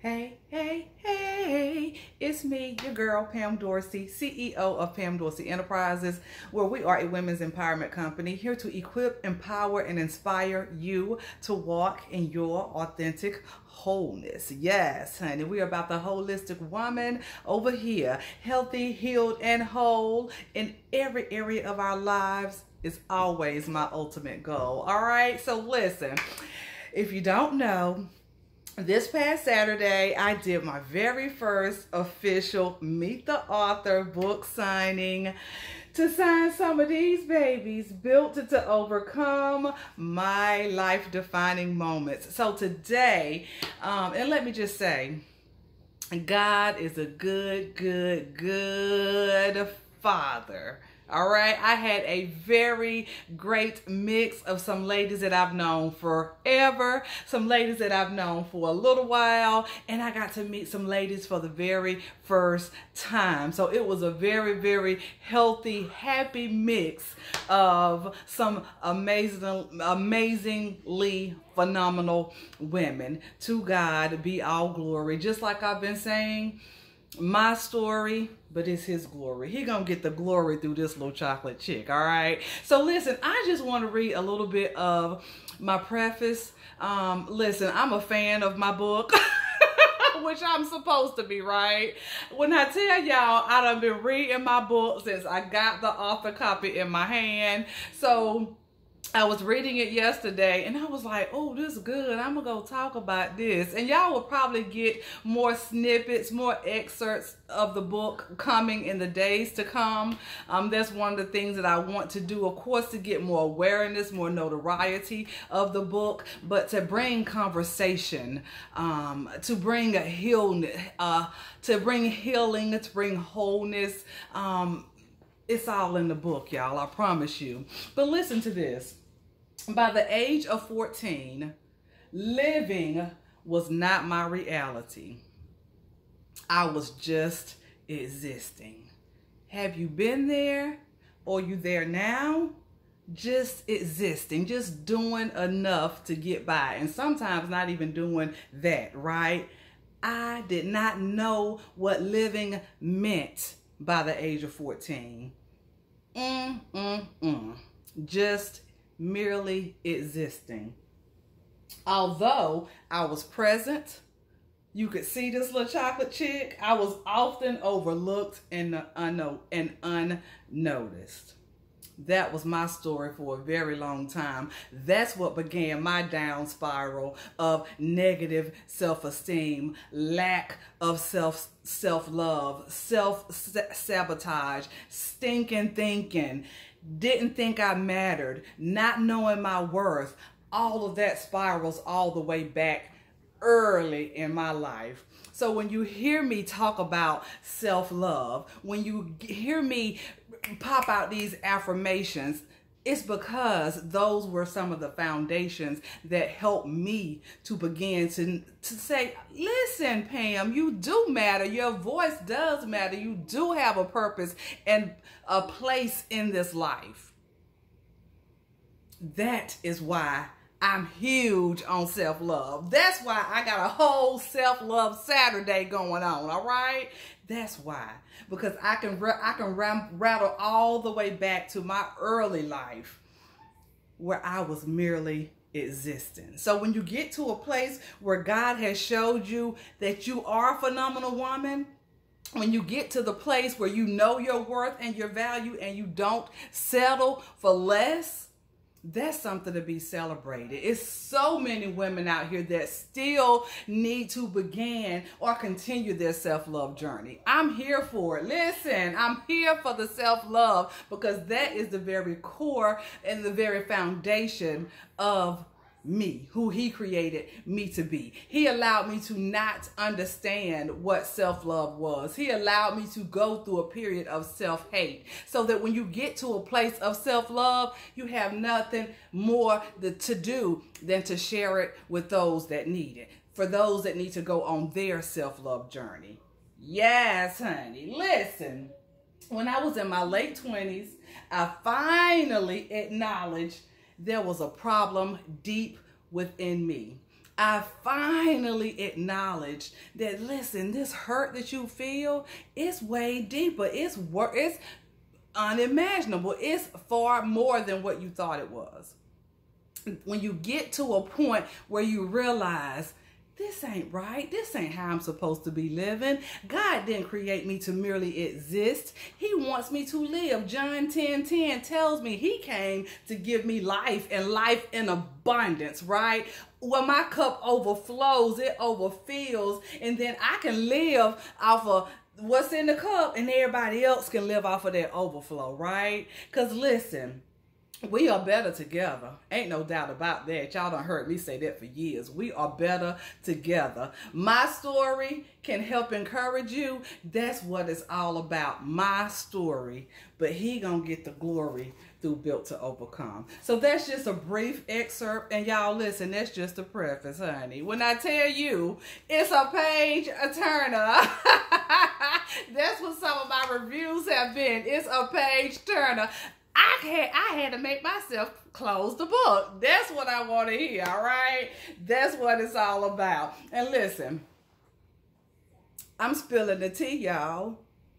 Hey, hey, hey, it's me, your girl, Pam Dorsey, CEO of Pam Dorsey Enterprises, where we are a women's empowerment company here to equip, empower, and inspire you to walk in your authentic wholeness. Yes, honey, we are about the holistic woman over here, healthy, healed, and whole in every area of our lives is always my ultimate goal. All right, so listen, if you don't know, this past Saturday, I did my very first official Meet the Author book signing to sign some of these babies built to overcome my life-defining moments. So today, and let me just say, God is a good Father. All right, I had a very great mix of some ladies that I've known forever, some ladies that I've known for a little while, and I got to meet some ladies for the very first time. So it was a very healthy, happy mix of some amazingly phenomenal women. To God be all glory. Just like I've been saying, my story, but it's his glory. He gonna get the glory through this little chocolate chick, all right? So listen, I just want to read a little bit of my preface. Listen, I'm a fan of my book, which I'm supposed to be, right? When I tell y'all, I done been reading my book since I got the author copy in my hand. So I was reading it yesterday and I was like, oh, this is good. I'm gonna go talk about this. And y'all will probably get more snippets, more excerpts of the book coming in the days to come. That's one of the things that I want to do, of course, to get more awareness, more notoriety of the book, but to bring conversation, to bring a healing, to bring wholeness. It's all in the book, y'all, I promise you. But listen to this. By the age of 14, living was not my reality. I was just existing. Have you been there? Or you there now? Just existing, just doing enough to get by. And sometimes not even doing that, right? I did not know what living meant by the age of 14. Just merely existing. Although I was present, you could see this little chocolate chick, I was often overlooked and unnoticed. That was my story for a very long time. That's what began my down spiral of negative self-esteem, lack of self-love, self-sabotage, stinking thinking, didn't think I mattered, not knowing my worth. All of that spirals all the way back early in my life. So when you hear me talk about self-love, when you hear me pop out these affirmations, it's because those were some of the foundations that helped me to begin to say, listen, Pam, you do matter. Your voice does matter. You do have a purpose and a place in this life. That is why I'm huge on self-love. That's why I got a whole self-love Saturday going on, all right? That's why. Because I can rattle all the way back to my early life where I was merely existing. So when you get to a place where God has showed you that you are a phenomenal woman, when you get to the place where you know your worth and your value and you don't settle for less, that's something to be celebrated. It's so many women out here that still need to begin or continue their self-love journey. I'm here for it. Listen, I'm here for the self-love because that is the very core and the very foundation of me, who he created me to be. He allowed me to not understand what self-love was. He allowed me to go through a period of self-hate so that when you get to a place of self-love, you have nothing more to do than to share it with those that need it, for those that need to go on their self-love journey. Yes, honey. Listen, when I was in my late 20s, I finally acknowledged there was a problem deep within me. I finally acknowledged that, listen, this hurt that you feel, it's way deeper. It's unimaginable. It's far more than what you thought it was. When you get to a point where you realize, this ain't right. This ain't how I'm supposed to be living. God didn't create me to merely exist. He wants me to live. John 10:10 tells me he came to give me life, and life in abundance, right? When my cup overflows, it overfills, and then I can live off of what's in the cup, and everybody else can live off of that overflow, right? Because listen, we are better together. Ain't no doubt about that. Y'all done heard me say that for years. We are better together. My story can help encourage you. That's what it's all about. My story. But he gonna get the glory through Built to Overcome. So that's just a brief excerpt. And y'all listen, that's just a preface, honey. When I tell you it's a page turner, that's what some of my reviews have been. It's a page turner. I had to make myself close the book. That's what I want to hear, all right? That's what it's all about. And listen, I'm spilling the tea, y'all.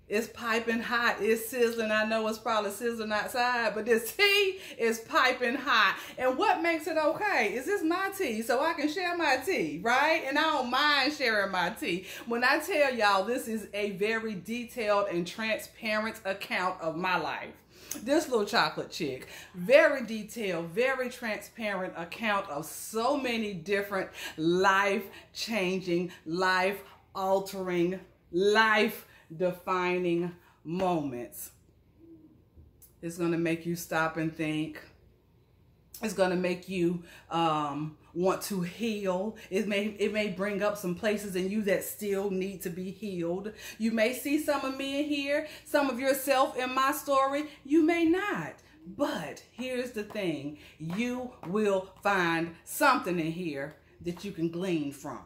It's piping hot. It's sizzling. I know it's probably sizzling outside, but this tea is piping hot. And what makes it okay is it's my tea, so I can share my tea, right? And I don't mind sharing my tea. When I tell y'all this is a very detailed and transparent account of my life. This little chocolate chick, very detailed, very transparent account of so many different life-changing, life-altering, life-defining moments. It's going to make you stop and think. It's going to make you want to heal. It may bring up some places in you that still need to be healed. You may see some of me in here, some of yourself in my story. You may not. But here's the thing. You will find something in here that you can glean from.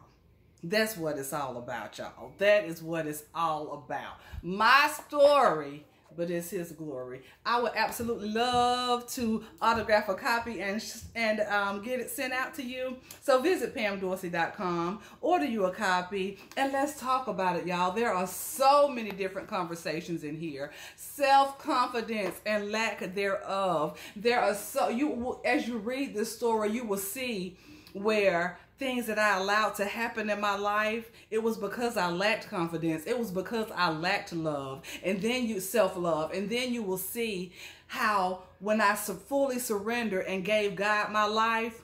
That's what it's all about, y'all. That is what it's all about. My story, but it's his glory. I would absolutely love to autograph a copy and get it sent out to you. So visit PamDorsey.com, order you a copy, and let's talk about it, y'all. There are so many different conversations in here. Self-confidence and lack thereof. There are as you read this story, you will see where things that I allowed to happen in my life, it was because I lacked confidence. It was because I lacked love. And then self-love. And then you will see how when I fully surrendered and gave God my life,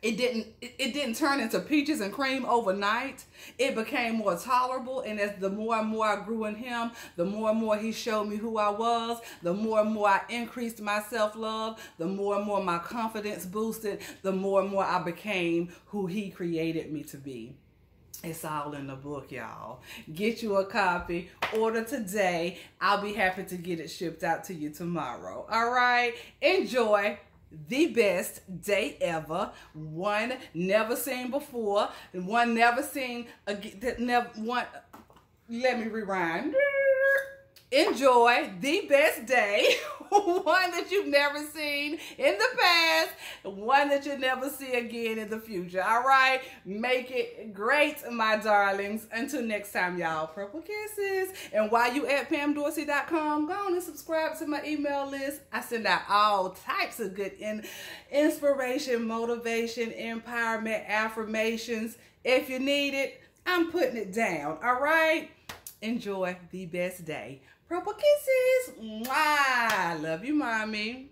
it didn't turn into peaches and cream overnight. It became more tolerable, and as the more and more I grew in him, the more and more he showed me who I was, the more and more I increased my self-love, the more and more my confidence boosted, the more and more I became who he created me to be. It's all in the book, y'all. Get you a copy. Order today. I'll be happy to get it shipped out to you tomorrow. All right? Enjoy the best day ever. One never seen before. One never seen again. Let me rewind. Enjoy the best day. One that you've never seen in the past. One that you'll never see again in the future. All right? Make it great, my darlings. Until next time, y'all. Purple kisses. And while you at PamDorsey.com, go on and subscribe to my email list. I send out all types of good inspiration, motivation, empowerment, affirmations. If you need it, I'm putting it down. All right? Enjoy the best day. Purple kisses. Mwah. Love you, mommy.